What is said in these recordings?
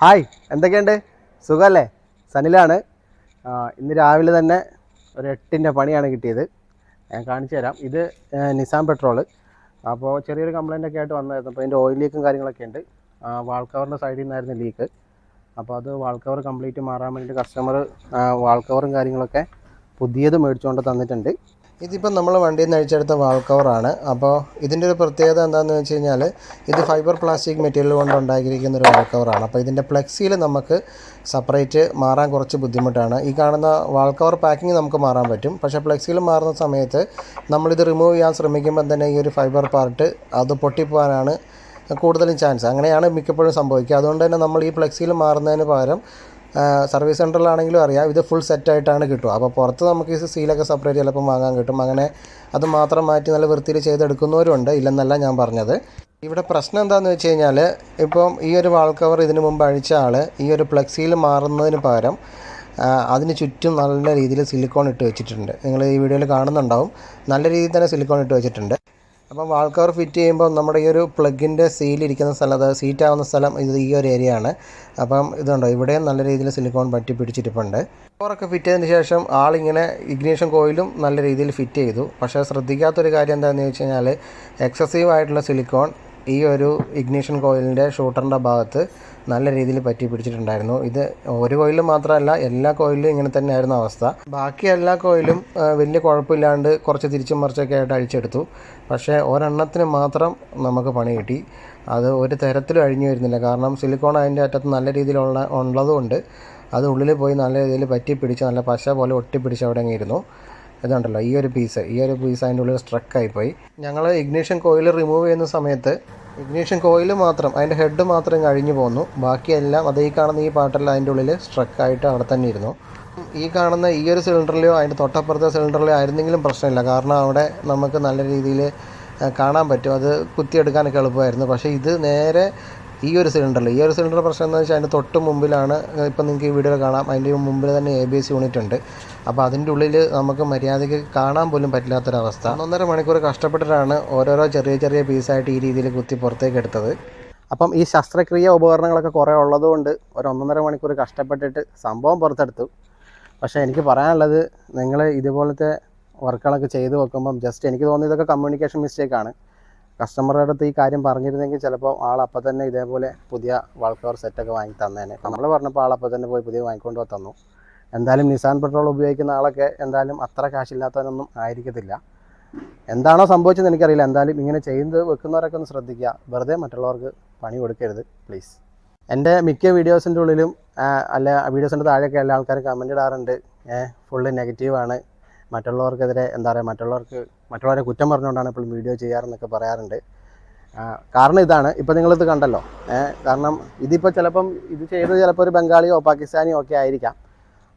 Hi, എന്തൊക്കെയുണ്ട്? സുഖമല്ലേ? സനിലാണ്. ഇന്ന് രാവിലെ തന്നെ ഒരു 8ൻ്റെ പണിയാണ് കിട്ടിയത്. ഞാൻ കാണിച്ചു തരാം. ഇത് നിസാൻ പെട്രോള്. അപ്പോൾ ചെറിയൊരു കംപ്ലൈൻ്റ് ആയിട്ട് വന്നായിരുന്നു. അപ്പോൾ അതിൻ്റെ ഓയിൽ ലീക്കും കാര്യങ്ങളൊക്കെ ഉണ്ട്. വാൾ കവറിൻ്റെ സൈഡിൽ നിന്നായിരുന്നു ലീക്ക്. അപ്പോൾ അത് വാൾ കവർ കംപ്ലീറ്റ് മാറാൻ വേണ്ടിയിട്ട് കസ്റ്റമർ വാൾ കവറും കാര്യങ്ങളൊക്കെ പുതിയത് മേടിച്ചുകൊണ്ട് തന്നിട്ടുണ്ട്. ഇതിപ്പോൾ നമ്മൾ വണ്ടിയിൽ നിന്ന് അഴിച്ചെടുത്ത വാൾ കവറാണ്. അപ്പോൾ ഇതിൻ്റെ ഒരു പ്രത്യേകത എന്താണെന്ന് വെച്ച് കഴിഞ്ഞാൽ ഇത് ഫൈബർ പ്ലാസ്റ്റിക് മെറ്റീരിയൽ കൊണ്ട് ഉണ്ടാക്കിയിരിക്കുന്ന ഒരു വാൾ കവറാണ്. അപ്പോൾ ഇതിൻ്റെ ഫ്ലെക്സിയിൽ നമുക്ക് സെപ്പറേറ്റ് മാറാൻ കുറച്ച് ബുദ്ധിമുട്ടാണ്. ഈ കാണുന്ന വാൾ കവർ പാക്കിങ് നമുക്ക് മാറാൻ പറ്റും. പക്ഷേ ഫ്ലെക്സിയിൽ മാറുന്ന സമയത്ത് നമ്മളിത് റിമൂവ് ചെയ്യാൻ ശ്രമിക്കുമ്പോൾ തന്നെ ഈ ഒരു ഫൈബർ പാർട്ട് അത് പൊട്ടിപ്പോകാനാണ് കൂടുതലും ചാൻസ്. അങ്ങനെയാണ് മിക്കപ്പോഴും സംഭവിക്കുക. അതുകൊണ്ട് തന്നെ നമ്മൾ ഈ ഫ്ലെക്സിയിൽ മാറുന്നതിന് പകരം സർവീസ് സെൻറ്ററിലാണെങ്കിലും അറിയാം ഇത് ഫുൾ സെറ്റായിട്ടാണ് കിട്ടുക. അപ്പോൾ പുറത്ത് നമുക്ക് ഈ സീലൊക്കെ സെപ്പറേറ്റ് ചിലപ്പം വാങ്ങാൻ കിട്ടും. അങ്ങനെ അത് മാത്രം മാറ്റി നല്ല വൃത്തിയിൽ ചെയ്തെടുക്കുന്നവരുണ്ട്, ഇല്ലെന്നല്ല ഞാൻ പറഞ്ഞത്. ഇവിടെ പ്രശ്നം എന്താണെന്ന് വെച്ച് കഴിഞ്ഞാൽ ഇപ്പം ഈ ഒരു വാൾ കവർ ഇതിന് മുമ്പ് അഴിച്ച ആൾ ഈ ഒരു ഫ്ലെക്സിയിൽ മാറുന്നതിന് പകരം അതിന് ചുറ്റും നല്ല രീതിയിൽ സിലിക്കോൺ ഇട്ട് വെച്ചിട്ടുണ്ട്. നിങ്ങൾ ഈ വീഡിയോയിൽ കാണുന്നുണ്ടാവും. നല്ല രീതിയിൽ തന്നെ സിലിക്കോൺ ഇട്ട് വെച്ചിട്ടുണ്ട്. അപ്പം വാൾ കവർ ഫിറ്റ് ചെയ്യുമ്പോൾ നമ്മുടെ ഈ ഒരു പ്ലഗിൻ്റെ സീലിരിക്കുന്ന സ്ഥലം, അതായത് സീറ്റ് ആവുന്ന സ്ഥലം ഇത് ഈ ഒരു ഏരിയ ആണ്. അപ്പം ഇതുണ്ടോ, ഇവിടെയും നല്ല രീതിയിൽ സിലിക്കോൺ പറ്റി പിടിച്ചിരിപ്പുണ്ട്. കവറൊക്കെ ഫിറ്റ് ചെയ്തതിന് ശേഷം ആളിങ്ങനെ ഇഗ്നീഷൻ കോയിലും നല്ല രീതിയിൽ ഫിറ്റ് ചെയ്തു. പക്ഷേ ശ്രദ്ധിക്കാത്തൊരു കാര്യം എന്താണെന്ന് വെച്ച് കഴിഞ്ഞാൽ എക്സസീവ് ആയിട്ടുള്ള സിലിക്കോൺ ഈ ഒരു ഇഗ്നീഷൻ കോയിലിൻ്റെ ഷൂട്ടറിൻ്റെ ഭാഗത്ത് നല്ല രീതിയിൽ പറ്റി പിടിച്ചിട്ടുണ്ടായിരുന്നു. ഇത് ഒരു കോയിലും മാത്രമല്ല, എല്ലാ കോയിലും ഇങ്ങനെ തന്നെയായിരുന്നു അവസ്ഥ. ബാക്കി എല്ലാ കോയിലും വലിയ കുഴപ്പമില്ലാണ്ട് കുറച്ച് തിരിച്ചും മറിച്ചൊക്കെ ആയിട്ട് അഴിച്ചെടുത്തു. പക്ഷേ ഒരെണ്ണത്തിന് മാത്രം നമുക്ക് പണി കിട്ടി. അത് ഒരു തരത്തിലും അഴിഞ്ഞു വരുന്നില്ല. കാരണം സിലിക്കോൺ അതിൻ്റെ അറ്റത്ത് നല്ല രീതിയിലുള്ള ഉള്ളതുകൊണ്ട് അത് ഉള്ളിൽ പോയി നല്ല രീതിയിൽ പറ്റി പിടിച്ച് നല്ല പശ പോലെ ഒട്ടിപ്പിടിച്ച് അവിടെ അങ്ങ് ഇരുന്നു. ഇതുണ്ടല്ലോ, ഈ ഒരു പീസ് അതിൻ്റെ ഉള്ളിൽ സ്ട്രക്കായിപ്പോയി. ഞങ്ങൾ ഇഗ്നീഷൻ കോയിൽ റിമൂവ് ചെയ്യുന്ന സമയത്ത് ഇഗ്നീഷൻ കോയിൽ മാത്രം, അതിൻ്റെ ഹെഡ് മാത്രം ഇങ്ങ് അഴിഞ്ഞു പോന്നു. ബാക്കിയെല്ലാം അതേ കാണുന്ന ഈ പാട്ടെല്ലാം അതിൻ്റെ ഉള്ളിൽ സ്ട്രക്കായിട്ട് അവിടെ തന്നെ ഇരുന്നു. ഈ കാണുന്ന ഈ ഒരു സിലിണ്ടറിലെയോ അതിൻ്റെ തൊട്ടപ്പുറത്തെ സിലിണ്ടറിലെയോ ആയിരുന്നെങ്കിലും പ്രശ്നമില്ല. കാരണം അവിടെ നമുക്ക് നല്ല രീതിയിൽ കാണാൻ പറ്റും, അത് കുത്തിയെടുക്കാനൊക്കെ എളുപ്പമായിരുന്നു. പക്ഷേ ഇത് നേരെ ഈ ഒരു സിലിണ്ടർ പ്രശ്നം എന്ന് വെച്ചാൽ അതിൻ്റെ തൊട്ട് മുമ്പിലാണ്. ഇപ്പം നിങ്ങൾക്ക് ഈ വീഡിയോയിൽ കാണാം, അതിൻ്റെ മുമ്പിൽ തന്നെ ABS യൂണിറ്റ് ഉണ്ട്. അപ്പോൾ അതിൻ്റെ ഉള്ളിൽ നമുക്ക് മര്യാദയ്ക്ക് കാണാൻ പോലും പറ്റില്ലാത്തൊരവസ്ഥ. 1.5 മണിക്കൂർ കഷ്ടപ്പെട്ടിട്ടാണ് ഓരോരോ ചെറിയ പീസായിട്ട് ഈ രീതിയിൽ കുത്തി പുറത്തേക്ക് എടുത്തത്. അപ്പം ഈ ശസ്ത്രക്രിയ ഉപകരണങ്ങളൊക്കെ കുറേ ഉള്ളതുകൊണ്ട് ഒരു 1.5 മണിക്കൂർ കഷ്ടപ്പെട്ടിട്ട് സംഭവം പുറത്തെടുത്തു. പക്ഷേ എനിക്ക് പറയാനുള്ളത്, നിങ്ങൾ ഇതുപോലത്തെ വർക്കുകളൊക്കെ ചെയ്ത് വെക്കുമ്പം ജസ്റ്റ് എനിക്ക് തോന്നിയതൊക്കെ കമ്മ്യൂണിക്കേഷൻ മിസ്റ്റേക്കാണ്. കസ്റ്റമറുടെ അടുത്ത് ഈ കാര്യം പറഞ്ഞിരുന്നെങ്കിൽ ചിലപ്പോൾ ആളപ്പം തന്നെ ഇതേപോലെ പുതിയ വാൾ കവർ സെറ്റൊക്കെ വാങ്ങി തന്നേനെ. നമ്മൾ പറഞ്ഞപ്പോൾ ആളപ്പം തന്നെ പോയി പുതിയ വാങ്ങിക്കൊണ്ട് തന്നു. എന്തായാലും നിസാൻ പെട്രോൾ ഉപയോഗിക്കുന്ന ആളൊക്കെ എന്തായാലും അത്ര കാശില്ലാത്തവനൊന്നും ആയിരിക്കത്തില്ല. എന്താണോ സംഭവിച്ചതെന്ന് എനിക്കറിയില്ല. എന്തായാലും ഇങ്ങനെ ചെയ്ത് വെക്കുന്നവരൊക്കെ ഒന്ന് ശ്രദ്ധിക്കുക. വെറുതെ മറ്റുള്ളവർക്ക് പണി കൊടുക്കരുത് പ്ലീസ്. എൻ്റെ മിക്ക വീഡിയോസിൻ്റെ ഉള്ളിലും അല്ല വീഡിയോസിൻ്റെ താഴെയൊക്കെ എല്ലാ ആൾക്കാരും കമൻറ്റ് ഇടാറുണ്ട്, ഫുള്ള് നെഗറ്റീവാണ്, മറ്റുള്ളവർക്കെതിരെ എന്താ പറയുക, മറ്റുള്ളവരെ കുറ്റം പറഞ്ഞുകൊണ്ടാണ് എപ്പോഴും വീഡിയോ ചെയ്യാറെന്നൊക്കെ പറയാറുണ്ട്. കാരണം ഇതാണ്, ഇപ്പോൾ നിങ്ങളിത് കണ്ടല്ലോ. കാരണം ഇതിപ്പോൾ ചിലപ്പം ഇത് ചെയ്തത് ചിലപ്പോൾ ഒരു ബംഗാളിയോ പാകിസ്ഥാനിയോ ഒക്കെ ആയിരിക്കാം,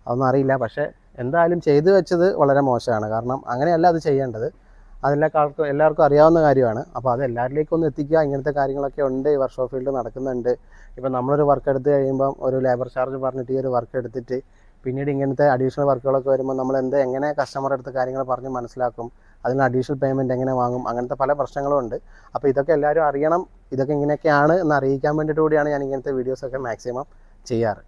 അതൊന്നും അറിയില്ല. പക്ഷേ എന്തായാലും ചെയ്തു വെച്ചത് വളരെ മോശമാണ്. കാരണം അങ്ങനെയല്ല അത് ചെയ്യേണ്ടത്. എല്ലാവർക്കും അറിയാവുന്ന കാര്യമാണ്. അപ്പോൾ അത് എല്ലാവരിലേക്കും ഒന്ന് എത്തിക്കുക. ഇങ്ങനത്തെ കാര്യങ്ങളൊക്കെ ഉണ്ട്, ഈ വർക്ക്ഷോപ്പ് ഫീൽഡ് നടക്കുന്നുണ്ട്. ഇപ്പം നമ്മളൊരു വർക്ക് എടുത്ത് കഴിയുമ്പം ഒരു ലേബർ ചാർജ് പറഞ്ഞിട്ട് ഈ ഒരു വർക്ക് എടുത്തിട്ട് പിന്നീട് ഇങ്ങനത്തെ അഡീഷണൽ വർക്കുകളൊക്കെ വരുമ്പോൾ നമ്മൾ എങ്ങനെ കസ്റ്റമറുടെ അടുത്ത് കാര്യങ്ങൾ പറഞ്ഞ് മനസ്സിലാക്കും, അതിന് അഡീഷണൽ പേയ്മെൻറ്റ് എങ്ങനെ വാങ്ങും, അങ്ങനത്തെ പല പ്രശ്നങ്ങളും ഉണ്ട്. അപ്പോൾ ഇതൊക്കെ എല്ലാവരും അറിയണം. ഇതൊക്കെ ഇങ്ങനെയൊക്കെയാണ് എന്ന് അറിയിക്കാൻ വേണ്ടിയിട്ട് കൂടിയാണ് ഞാൻ ഇങ്ങനത്തെ വീഡിയോസൊക്കെ മാക്സിമം ചെയ്യാറ്.